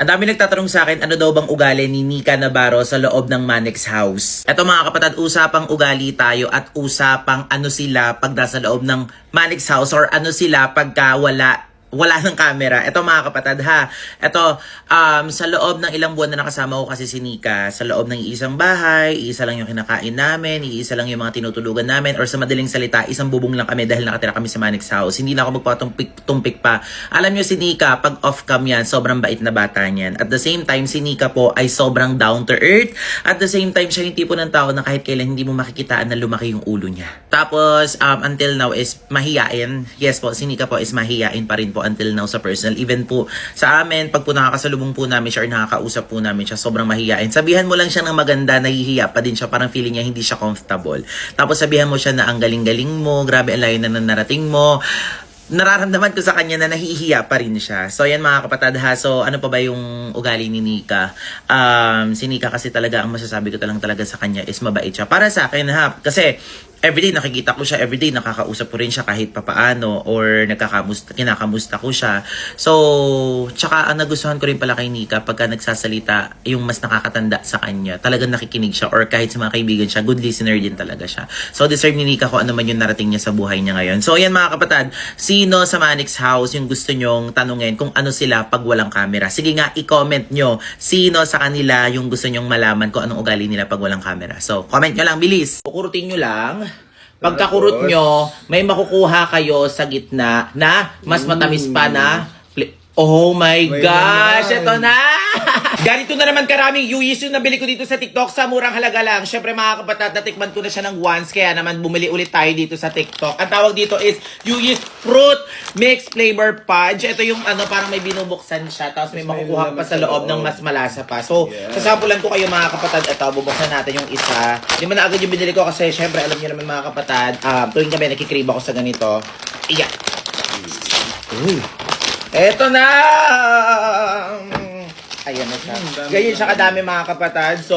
Ang dami nagtatanong sa akin, ano daw bang ugali ni Nika Navarro sa loob ng Manix House? Eto mga kapatid, usapang ugali tayo at usapang ano sila pag nasa loob ng Manix House or ano sila pagka wala ng camera. Ito mga kapatid ha. Ito, sa loob ng ilang buwan na nakasama ko kasi si Nika, sa loob ng isang bahay, isa lang yung kinakain namin, isa lang yung mga tinutulugan namin, or sa madaling salita, isang bubong lang kami dahil nakatira kami sa Manix House. Hindi na ako magpatumpik pa. Alam nyo si Nika, pag off cam yan, sobrang bait na bata niyan. At the same time, si Nika po ay sobrang down to earth. At the same time, siya yung tipo ng tao na kahit kailan hindi mo makikitaan na lumaki yung ulo niya. Tapos, until now is mahiyain. Yes po, si Nika po is mahiyain pa rin po until now sa personal. Even po sa amin, pag po nakakasalubong po namin siya or nakakausap po namin siya, sobrang mahiyain. Sabihan mo lang siya ng maganda, nahihiya pa din siya. Parang feeling niya hindi siya comfortable. Tapos sabihan mo siya na ang galing-galing mo, grabe ang layo na narating mo. Nararamdaman ko sa kanya na nahihiya pa rin siya. So yan mga kapatid ha. So ano pa ba yung ugali ni Nika? Si Nika kasi talaga, ang masasabi ko talaga sa kanya is mabait siya. Para sa akin ha. Kasi everyday nakikita ko siya, everyday nakakausap ko rin siya kahit papaano or kinakamusta ko siya. So, tsaka ang nagustuhan ko rin pala kay Nika pagka nagsasalita yung mas nakakatanda sa kanya. Talagang nakikinig siya or kahit sa mga kaibigan siya, good listener din talaga siya. So, deserve ni Nika kung ano man yung narating niya sa buhay niya ngayon. So, ayan mga kapatid, sino sa Manix House yung gusto nyong tanungin kung ano sila pag walang camera? Sige nga, i-comment nyo sino sa kanila yung gusto nyong malaman kung anong ugali nila pag walang camera. So, comment nyo lang, bilis. Kukurutin nyo lang. Pagkakurot nyo, may makukuha kayo sa gitna na mas matamis pa na oh my gosh, ito na! Ganito na naman karaming Yuyis yung nabili ko dito sa TikTok sa murang halaga lang. Syempre mga kapatid, natikman ko na siya ng once, kaya naman bumili ulit tayo dito sa TikTok. Ang tawag dito is Yuyis Fruit Mix Flavor Punch. Ito yung ano, parang may binubuksan siya, tapos may makukuha pa sa loob ng mas malasa pa. So, sasampulan ko kayo mga kapatid. Ito, bubuksan natin yung isa. Hindi mo na agad yung binili ko kasi syempre alam niyo naman mga kapatid, tuwing kami nakikrib ako sa ganito. Iyan. Eto na! Ayan na siya. Ganyan siya kadami mga kapatid. So,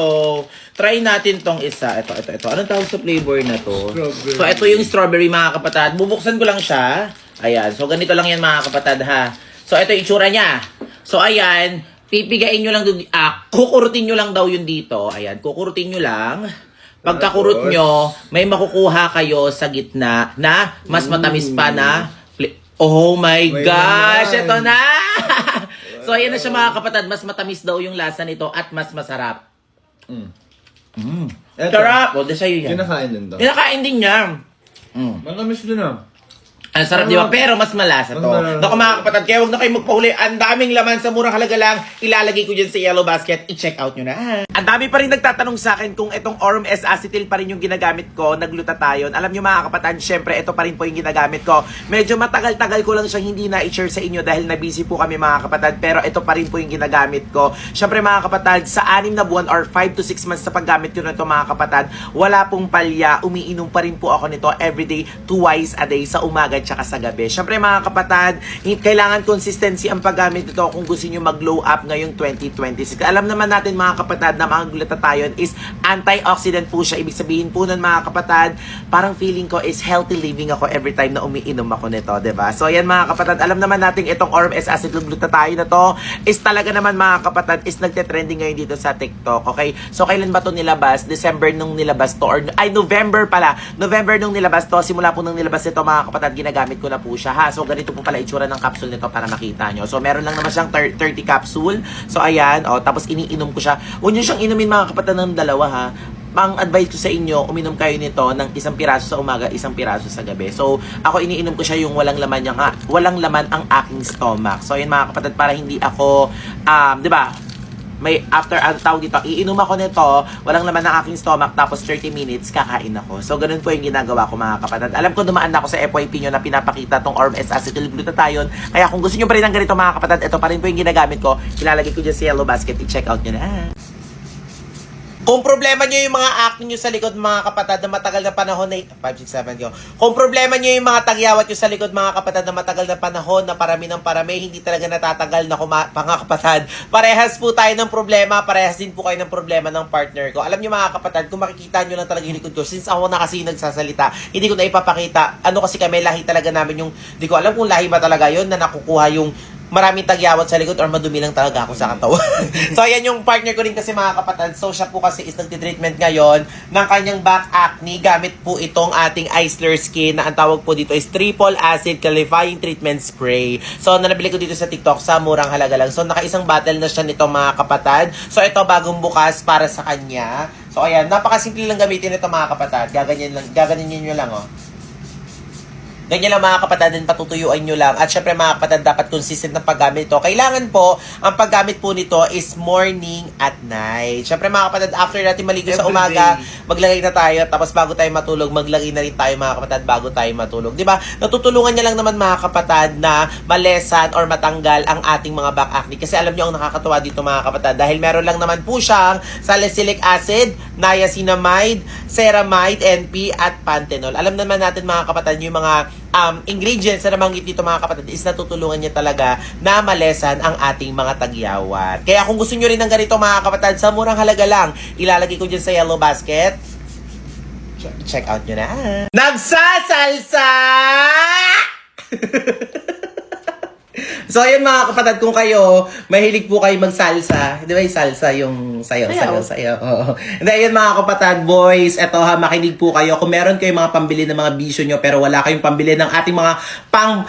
try natin tong isa. Ito. Anong tawag sa flavor na to? Strawberry. So, ito yung strawberry mga kapatid. Bubuksan ko lang siya. Ayan. So, ganito lang yan mga kapatid ha. So, ito yung itsura niya. So, ayan. Pipigain nyo lang. Kukurutin nyo lang daw yun dito. Ayan. Kukurutin nyo lang. Pagkakurut nyo, may makukuha kayo sa gitna na mas matamis pa na oh my gosh! Ito na! So, ayan na siya mga kapatid. Mas matamis daw yung lasa nito at mas masarap. Sarap! O, sa'yo yan. Kinakain din daw. Kinakain din niya. Matamis din ah. Ang sarap di ba? Pero mas malasa to. Naku mga kapatid, kaya huwag na kayo magpahuli. Ang daming laman sa murang halaga lang. Ilalagay ko dyan sa yellow basket. I-check out nyo na. Ang dami pa rin nagtatanong sa akin kung itong Orm S acetyl pa rin yung ginagamit ko, naglutatayon. Alam nyo mga kapatid, syempre ito pa rin po yung ginagamit ko. Medyo matagal-tagal ko lang siyang hindi na-share sa inyo dahil na-busy po kami mga kapatid. Pero ito pa rin po yung ginagamit ko. Syempre mga kapatid, sa 6 na buwan or 5 to 6 months sa paggamit ko nito mga kapatid, wala pong palya. Umiinom pa rin po ako nito everyday, twice a day sa umaga tsaka sa gabi. Syempre mga kapatid, kailangan consistency ang paggamit nito kung gusto niyo mag-glow up ngayong 2026. Alam naman natin mga kapatid na mga glutathione is antioxidant po siya. Ibig sabihin po nun mga kapatid, parang feeling ko is healthy living ako every time na umiinom ako nito, diba? So ayan mga kapatid, alam naman natin itong Orm S acetyl glutathione na to is talaga naman mga kapatid is nagte-trending ngayon dito sa TikTok. Okay? So kailan ba to nilabas? December nung nilabas to or November pala. November nung nilabas to. Simula po nung nilabas ito mga kapatid, ginagamit ko na po siya ha. So ganito po pala itsura ng capsule nito para makita nyo. So meron lang naman siyang 30 capsule. So ayan, tapos iniinom ko siya. Huwag nyo siyang inumin mga kapatid ng dalawa ha. Ang advice ko sa inyo, uminom kayo nito ng isang piraso sa umaga, isang piraso sa gabi. So ako iniinom ko siya yung walang laman walang laman ang aking stomach. So ayun mga kapatid, para hindi ako 'di ba? May after tawag dito, iinom ako nito, walang laman ng aking stomach, tapos 30 minutes kakain ako. So ganun po yung ginagawa ko mga kapatid. Alam ko dumaan na ako sa FYP nyo na pinapakita tong Orm S acetyl glutathione. Kaya kung gusto nyo pa rin ng ganito mga kapatid, ito pa rin po yung ginagamit ko. Ilalagay ko dyan sa yellow basket, i-check out nyo na. Kung problema nyo yung mga acne nyo sa likod mga kapatid na matagal na panahon na 5, 6, 7 ko. Kung problema nyo yung mga tagyawat nyo sa likod mga kapatid na matagal na panahon na parami ng parami, hindi talaga natatagal na mga kapatid. Parehas po tayo ng problema, parehas din po kayo ng problema ng partner ko. Alam nyo mga kapatid, kung makikita nyo lang talaga yung likod ko, since ako na kasi nagsasalita, hindi ko na ipapakita. Ano kasi kami, lahi talaga namin yung, hindi ko alam kung lahi ba talaga yun na nakukuha yung maraming tagyawat sa likod or madumi lang talaga ako sa katawan. So, ayan yung partner ko rin kasi mga kapatid. So, siya po kasi is nagtitreatment ngayon ng kanyang back acne. Gamit po itong ating Isler Skin na ang tawag po dito is Triple Acid Clarifying Treatment Spray. So, nabili ko dito sa TikTok sa murang halaga lang. So, nakaisang bottle na siya nito mga kapatid. So, ito bagong bukas para sa kanya. So, ayan. Napakasimple lang gamitin ito mga kapatid. Gaganyan nyo lang, oh. Ganyan lang mga kapatid, din patutuyuan nyo lang. At syempre mga kapatid, dapat consistent ng paggamit ito. Kailangan po, ang paggamit po nito is morning at night. Syempre mga kapatid, after natin maligo sa umaga, maglagay na tayo. Tapos bago tayo matulog, maglagay na rin tayo mga kapatid bago tayo matulog. Diba? Natutulungan niya lang naman mga kapatid na malesan or matanggal ang ating mga back acne. Kasi alam nyo ang nakakatuwa dito mga kapatid. Dahil meron lang naman po siyang salicylic acid, niacinamide, ceramide, NP, at panthenol. Alam naman natin mga kapatid, yung mga ingredients na nabanggit dito mga kapatid is natutulungan niya talaga na malesan ang ating mga tagyawat. Kaya kung gusto nyo rin ng ganito mga kapatid, sa murang halaga lang, ilalagay ko dyan sa yellow basket. Check out nyo na. Nagsasalsa! So, ayun mga kapatid, kung kayo, mahilig po kayo magsalsa. Di ba yung salsa, yung sayaw. Oo. And ayun mga kapatid, boys, eto ha, makinig po kayo. Kung meron kayong mga pambili ng mga bisyo nyo, pero wala kayong pambili ng ating mga pang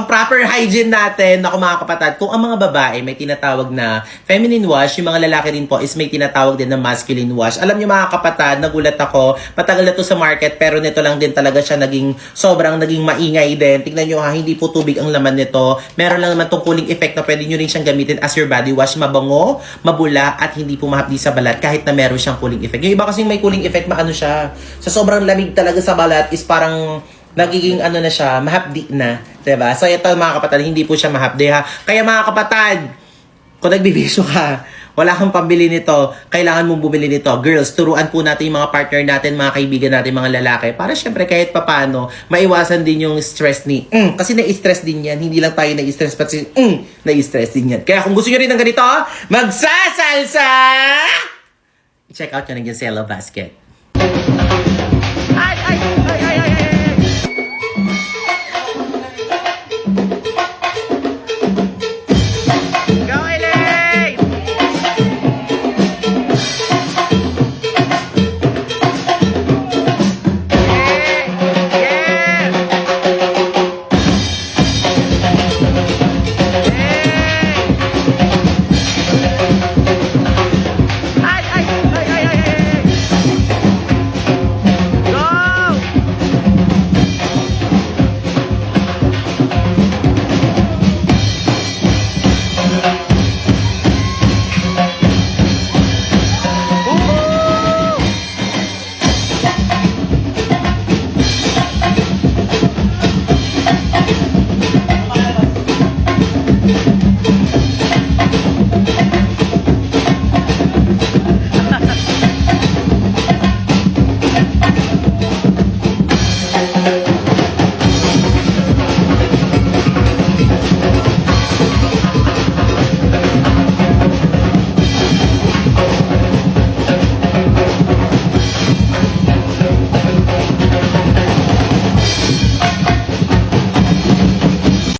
proper hygiene natin. Ako mga kapatid, kung ang mga babae may tinatawag na feminine wash, yung mga lalaki rin po is may tinatawag din na masculine wash. Alam nyo mga kapatid, nagulat ako, matagal na to sa market, pero nito lang din talaga siya sobrang naging maingay din. Tingnan nyo ha, hindi po tubig ang laman nito. Meron lang naman tong cooling effect na pwede nyo rin siyang gamitin as your body wash. Mabango, mabula, at hindi po mahapdi sa balat kahit na meron siyang cooling effect. Yung iba kasing may cooling effect, maano siya. Sa sobrang lamig talaga sa balat is parang nagiging ano na siya, mahapdi na. Diba? So ito mga kapatid, hindi po siya mahapdi ha. Kaya mga kapatid, kung nagbibisyo ka, wala kang pambili nito, kailangan mong bumili nito. Girls, turuan po natin yung mga partner natin, mga kaibigan natin, mga lalaki. Para syempre kahit papano, maiwasan din yung stress ni kasi na-stress din yan. Hindi lang tayo na-stress, pati na-stress din yan. Kaya kung gusto nyo rin ng ganito, magsasalsa! I-check out nyo na yung sa yellow basket.